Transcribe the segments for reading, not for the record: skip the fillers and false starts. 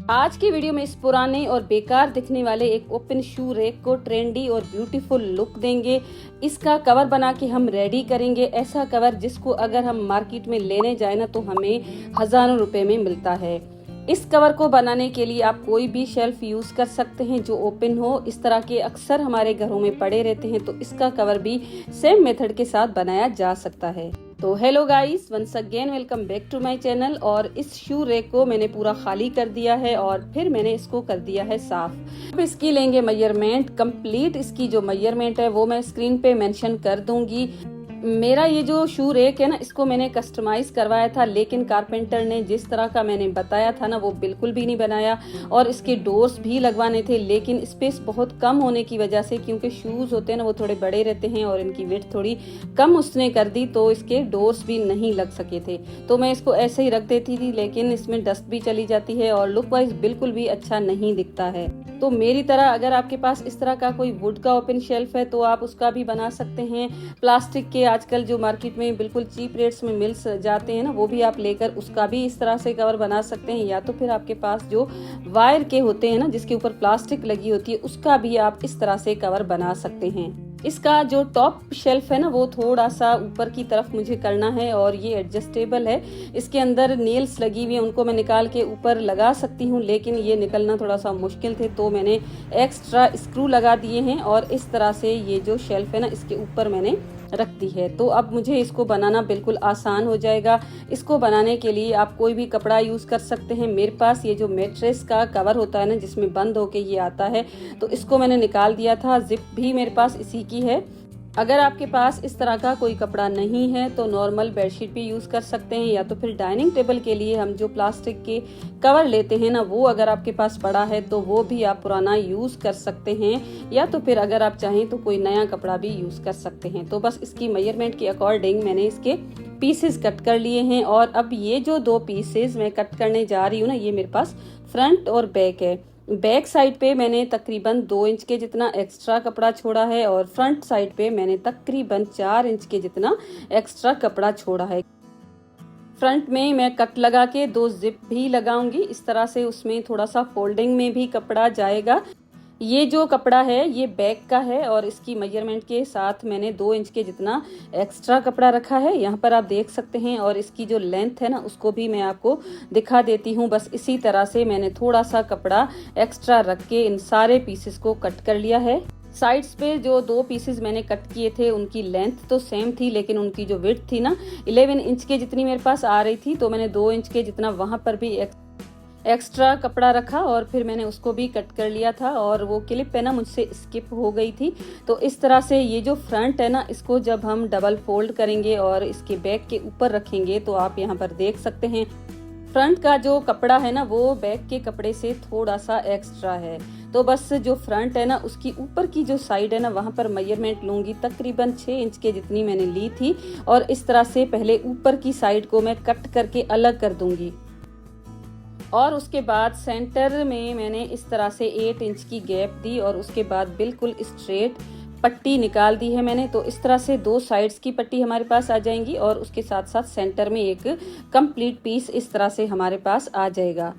आज की वीडियो में इस पुराने और बेकार दिखने वाले एक ओपन शू रैक को ट्रेंडी और ब्यूटीफुल लुक देंगे। इसका कवर बना के हम रेडी करेंगे। ऐसा कवर जिसको अगर हम मार्केट में लेने जाए ना तो हमें हजारों रुपए में मिलता है। इस कवर को बनाने के लिए आप कोई भी शेल्फ यूज कर सकते हैं जो ओपन हो। इस तरह के अक्सर हमारे घरों में पड़े रहते हैं, तो इसका कवर भी सेम मेथड के साथ बनाया जा सकता है। तो hello guys, once again welcome back to my channel. और इस शू रैक को मैंने पूरा खाली कर दिया है और फिर मैंने इसको कर दिया है साफ। अब इसकी लेंगे मेजरमेंट। कंप्लीट इसकी जो मेजरमेंट है वो मैं स्क्रीन पे मेंशन कर दूंगी। मेरा ये जो शू रैक है ना, इसको मैंने कस्टमाइज करवाया था, लेकिन कारपेंटर ने जिस तरह का मैंने बताया था ना वो बिल्कुल भी नहीं बनाया। और इसके डोर्स भी लगवाने थे, लेकिन स्पेस बहुत कम होने की वजह से, क्योंकि शूज होते हैं ना वो थोड़े बड़े रहते हैं और इनकी विड्थ थोड़ी कम उसने कर दी, तो इसके डोर्स भी नहीं लग सके थे। तो मैं इसको ऐसे ही रख देती थी, लेकिन इसमें डस्ट भी चली जाती है और लुक वाइज बिल्कुल भी अच्छा नहीं दिखता है। तो मेरी तरह अगर आपके पास इस तरह का कोई वुड का ओपन शेल्फ है तो आप उसका भी बना सकते हैं। प्लास्टिक के आजकल जो मार्केट में बिल्कुल चीप रेट्स में मिल जाते हैं ना, वो भी आप लेकर उसका भी इस तरह से कवर बना सकते हैं। या तो फिर आपके पास जो वायर के होते हैं ना, जिसके ऊपर प्लास्टिक लगी होती है, उसका भी आप इस तरह से कवर बना सकते हैं। इसका जो टॉप शेल्फ है ना वो थोड़ा सा ऊपर की तरफ मुझे करना है और ये एडजस्टेबल है। इसके अंदर नेल्स लगी हुई है, उनको मैं निकाल के ऊपर लगा सकती हूँ, लेकिन ये निकलना थोड़ा सा मुश्किल थे, तो मैंने एक्स्ट्रा स्क्रू लगा दिए हैं और इस तरह से ये जो शेल्फ है ना इसके ऊपर मैंने रख दी है। तो अब मुझे इसको बनाना बिल्कुल आसान हो जाएगा। इसको बनाने के लिए आप कोई भी कपड़ा यूज कर सकते हैं। मेरे पास ये जो मैट्रेस का कवर होता है ना, जिसमें बंद होके ये आता है, तो इसको मैंने निकाल दिया था। जिप भी मेरे पास इसी की है। अगर आपके पास इस तरह का कोई कपड़ा नहीं है तो नॉर्मल बेडशीट भी यूज कर सकते हैं, या तो फिर डाइनिंग टेबल के लिए हम जो प्लास्टिक के कवर लेते हैं ना, वो अगर आपके पास पड़ा है तो वो भी आप पुराना यूज कर सकते हैं, या तो फिर अगर आप चाहें तो कोई नया कपड़ा भी यूज कर सकते हैं। तो बस इसकी मेजरमेंट के अकॉर्डिंग मैंने इसके पीसेस कट कर लिए हैं। और अब ये जो दो पीसेस मैं कट करने जा रही हूँ ना, ये मेरे पास फ्रंट और बैक है। बैक साइड पे मैंने तकरीबन 2 इंच के जितना एक्स्ट्रा कपड़ा छोड़ा है और फ्रंट साइड पे मैंने तकरीबन 4 इंच के जितना एक्स्ट्रा कपड़ा छोड़ा है। फ्रंट में मैं कट लगा के 2 जिप भी लगाऊंगी, इस तरह से उसमें थोड़ा सा फोल्डिंग में भी कपड़ा जाएगा। ये जो कपड़ा है ये बैक का है और इसकी मेजरमेंट के साथ मैंने 2 इंच के जितना एक्स्ट्रा कपड़ा रखा है, यहाँ पर आप देख सकते हैं। और इसकी जो लेंथ है ना उसको भी मैं आपको दिखा देती हूँ। बस इसी तरह से मैंने थोड़ा सा कपड़ा एक्स्ट्रा रख के इन सारे पीसेस को कट कर लिया है। साइड्स पे जो 2 पीसेस मैंने कट किए थे उनकी लेंथ तो सेम थी, लेकिन उनकी जो विड्थ थी ना 11 इंच के जितनी मेरे पास आ रही थी, तो मैंने 2 इंच के जितना वहां पर भी एक्स्ट्रा कपड़ा रखा और फिर मैंने उसको भी कट कर लिया था। और वो क्लिप है ना मुझसे स्किप हो गई थी। तो इस तरह से ये जो फ्रंट है ना, इसको जब हम डबल फोल्ड करेंगे और इसके बैक के ऊपर रखेंगे तो आप यहाँ पर देख सकते हैं फ्रंट का जो कपड़ा है ना वो बैक के कपड़े से थोड़ा सा एक्स्ट्रा है। तो बस जो फ्रंट है ना उसकी ऊपर की जो साइड है ना वहां पर मेजरमेंट लूंगी, तकरीबन 6 इंच के जितनी मैंने ली थी। और इस तरह से पहले ऊपर की साइड को मैं कट करके अलग कर दूंगी और उसके बाद सेंटर में मैंने इस तरह से 8 इंच की गैप दी और उसके बाद बिल्कुल स्ट्रेट पट्टी निकाल दी है मैंने। तो इस तरह से 2 साइड्स की पट्टी हमारे पास आ जाएंगी और उसके साथ साथ सेंटर में एक कंप्लीट पीस इस तरह से हमारे पास आ जाएगा।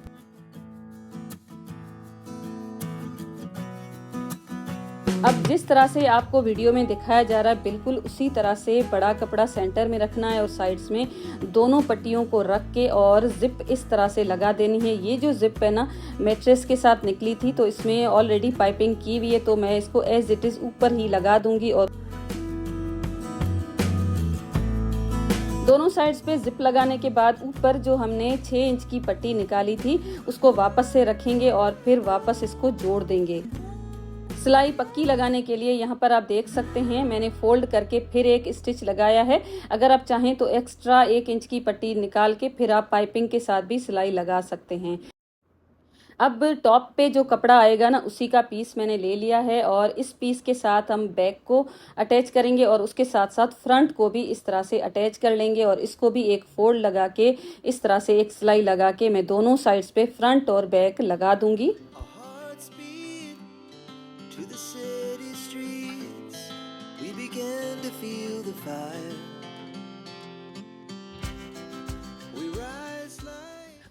अब जिस तरह से आपको वीडियो में दिखाया जा रहा है बिल्कुल उसी तरह से बड़ा कपड़ा सेंटर में रखना है और साइड्स में दोनों पट्टियों को रख के और जिप इस तरह से लगा देनी है। ये जो जिप है ना मैट्रेस के साथ निकली थी, तो इसमें ऑलरेडी पाइपिंग की हुई है, तो मैं इसको एज इट इज ऊपर ही लगा दूंगी। और दोनों साइड्स पे जिप लगाने के बाद ऊपर जो हमने 6 इंच की पट्टी निकाली थी उसको वापस से रखेंगे और फिर वापस इसको जोड़ देंगे। सिलाई पक्की लगाने के लिए यहाँ पर आप देख सकते हैं मैंने फोल्ड करके फिर एक स्टिच लगाया है। अगर आप चाहें तो एक्स्ट्रा 1 इंच की पट्टी निकाल के फिर आप पाइपिंग के साथ भी सिलाई लगा सकते हैं। अब टॉप पे जो कपड़ा आएगा ना उसी का पीस मैंने ले लिया है और इस पीस के साथ हम बैक को अटैच करेंगे और उसके साथ साथ फ्रंट को भी इस तरह से अटैच कर लेंगे। और इसको भी एक फोल्ड लगा के इस तरह से एक सिलाई लगा के मैं दोनों साइड्स पे फ्रंट और बैक लगा दूंगी। To the city streets, we began to feel the fire.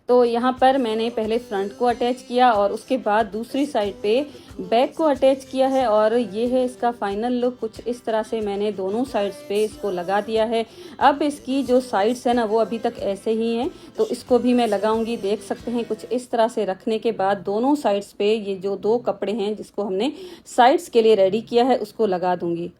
तो यहाँ पर मैंने पहले फ्रंट को अटैच किया और उसके बाद दूसरी साइड पे बैक को अटैच किया है और ये है इसका फाइनल लुक। कुछ इस तरह से मैंने दोनों साइड्स पे इसको लगा दिया है। अब इसकी जो साइड्स है ना वो अभी तक ऐसे ही हैं, तो इसको भी मैं लगाऊंगी। देख सकते हैं कुछ इस तरह से रखने के बाद दोनों साइड्स पे ये जो 2 कपड़े हैं जिसको हमने साइड्स के लिए रेडी किया है उसको लगा दूंगी।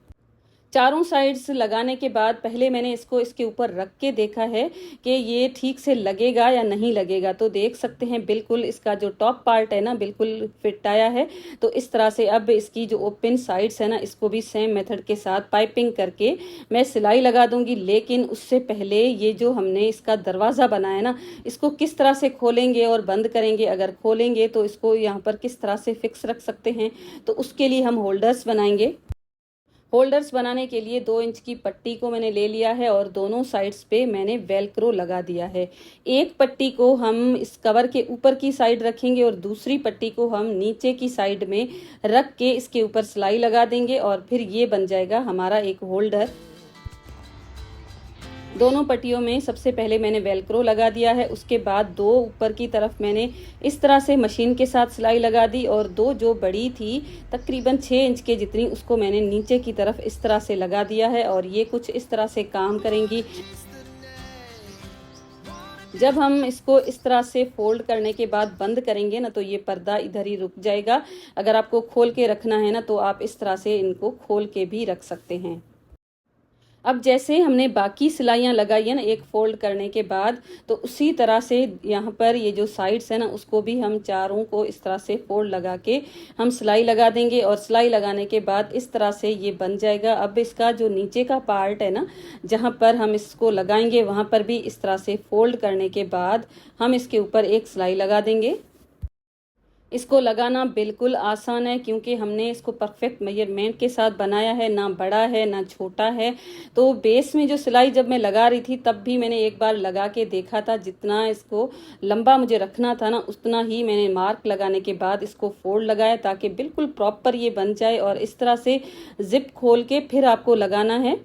चारों साइड्स लगाने के बाद पहले मैंने इसको इसके ऊपर रख के देखा है कि ये ठीक से लगेगा या नहीं लगेगा। तो देख सकते हैं बिल्कुल इसका जो टॉप पार्ट है ना बिल्कुल फिट आया है। तो इस तरह से अब इसकी जो ओपन साइड्स है ना इसको भी सेम मेथड के साथ पाइपिंग करके मैं सिलाई लगा दूंगी। लेकिन उससे पहले ये जो हमने इसका दरवाज़ा बनाया ना इसको किस तरह से खोलेंगे और बंद करेंगे। अगर खोलेंगे तो इसको यहाँ पर किस तरह से फिक्स रख सकते हैं, तो उसके लिए हम होल्डर्स बनाएंगे। होल्डर्स बनाने के लिए 2 इंच की पट्टी को मैंने ले लिया है और दोनों साइड्स पे मैंने वेलक्रो लगा दिया है। एक पट्टी को हम इस कवर के ऊपर की साइड रखेंगे और दूसरी पट्टी को हम नीचे की साइड में रख के इसके ऊपर सिलाई लगा देंगे और फिर ये बन जाएगा हमारा एक होल्डर। दोनों पट्टियों में सबसे पहले मैंने वेलक्रो लगा दिया है। उसके बाद 2 ऊपर की तरफ मैंने इस तरह से मशीन के साथ सिलाई लगा दी और 2 जो बड़ी थी तकरीबन 6 इंच के जितनी उसको मैंने नीचे की तरफ इस तरह से लगा दिया है और ये कुछ इस तरह से काम करेंगी। जब हम इसको इस तरह से फोल्ड करने के बाद बंद करेंगे ना तो ये पर्दा इधर ही रुक जाएगा। अगर आपको खोल के रखना है ना तो आप इस तरह से इनको खोल के भी रख सकते हैं। अब जैसे हमने बाकी सिलाइयाँ लगाई है ना एक फोल्ड करने के बाद, तो उसी तरह से यहाँ पर ये जो साइड्स है ना उसको भी हम चारों को इस तरह से फोल्ड लगा के हम सिलाई लगा देंगे और सिलाई लगाने के बाद इस तरह से ये बन जाएगा। अब इसका जो नीचे का पार्ट है ना जहाँ पर हम इसको लगाएंगे वहाँ पर भी इस तरह से फोल्ड करने के बाद हम इसके ऊपर एक सिलाई लगा देंगे। इसको लगाना बिल्कुल आसान है क्योंकि हमने इसको परफेक्ट मेजरमेंट के साथ बनाया है, ना बड़ा है ना छोटा है। तो बेस में जो सिलाई जब मैं लगा रही थी तब भी मैंने एक बार लगा के देखा था, जितना इसको लंबा मुझे रखना था ना उतना ही मैंने मार्क लगाने के बाद इसको फोल्ड लगाया ताकि बिल्कुल प्रॉपर ये बन जाए। और इस तरह से जिप खोल के फिर आपको लगाना है।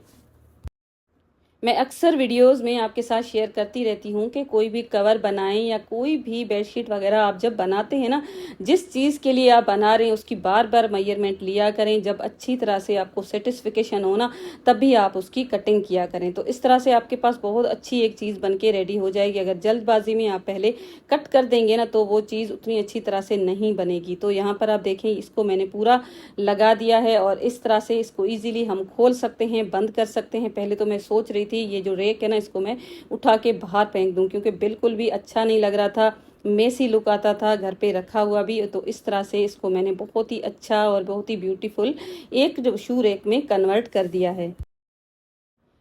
मैं अक्सर वीडियोस में आपके साथ शेयर करती रहती हूँ कि कोई भी कवर बनाएं या कोई भी बेडशीट वगैरह आप जब बनाते हैं ना, जिस चीज़ के लिए आप बना रहे हैं उसकी बार बार मेजरमेंट लिया करें। जब अच्छी तरह से आपको सेटिस्फिकेशन हो ना तब भी आप उसकी कटिंग किया करें। तो इस तरह से आपके पास बहुत अच्छी एक चीज़ बन के रेडी हो जाएगी। अगर जल्दबाजी में आप पहले कट कर देंगे ना तो वो चीज़ उतनी अच्छी तरह से नहीं बनेगी। तो यहाँ पर आप देखें इसको मैंने पूरा लगा दिया है और इस तरह से इसको ईजिली हम खोल सकते हैं, बंद कर सकते हैं। पहले तो मैं सोच रही थी ये जो रेक है ना इसको मैं उठा के बाहर फेंक दूं क्योंकि बिल्कुल भी अच्छा नहीं लग रहा था, मेसी लुक आता था घर पे रखा हुआ भी। तो इस तरह से इसको मैंने बहुत ही अच्छा और बहुत ही ब्यूटीफुल एक जो शू रेक में कन्वर्ट कर दिया है।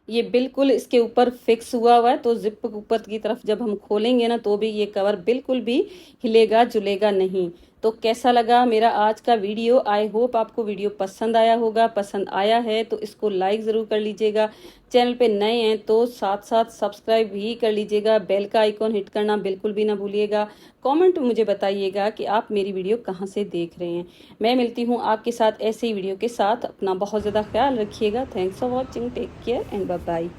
ये बिल्कुल इसके ऊपर फिक्स हुआ है तो जिप ऊपर की तरफ जब हम खोलेंगे ना तो भी ये कवर बिल्कुल भी हिलेगा जुलेगा नहीं। तो कैसा लगा मेरा आज का वीडियो? आई होप आपको वीडियो पसंद आया होगा। पसंद आया है तो इसको लाइक ज़रूर कर लीजिएगा। चैनल पे नए हैं तो साथ साथ सब्सक्राइब भी कर लीजिएगा। बेल का आइकॉन हिट करना बिल्कुल भी ना भूलिएगा। कमेंट में मुझे बताइएगा कि आप मेरी वीडियो कहाँ से देख रहे हैं। मैं मिलती हूँ आपके साथ ऐसे ही वीडियो के साथ। अपना बहुत ज़्यादा ख्याल रखिएगा। Thanks for watching. Take care and bye bye.